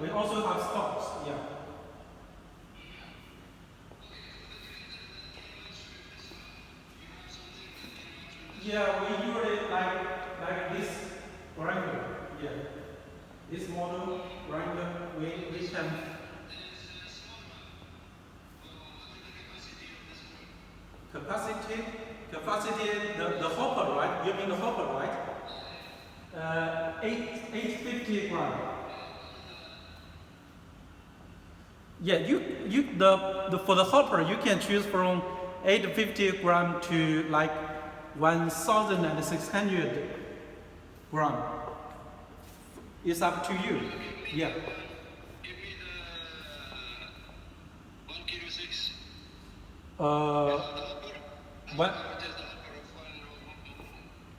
we also have stocks. Yeah. Yeah, we usually like this grinder. Yeah, this model grinder we can. Capacity, the hopper, right? You mean the hopper, right? 850 gram. Yeah, the for the hopper you can choose from 850 gram to like 1,600 gram. It's up to you. Yeah. Give me the 1 kilo 6. What?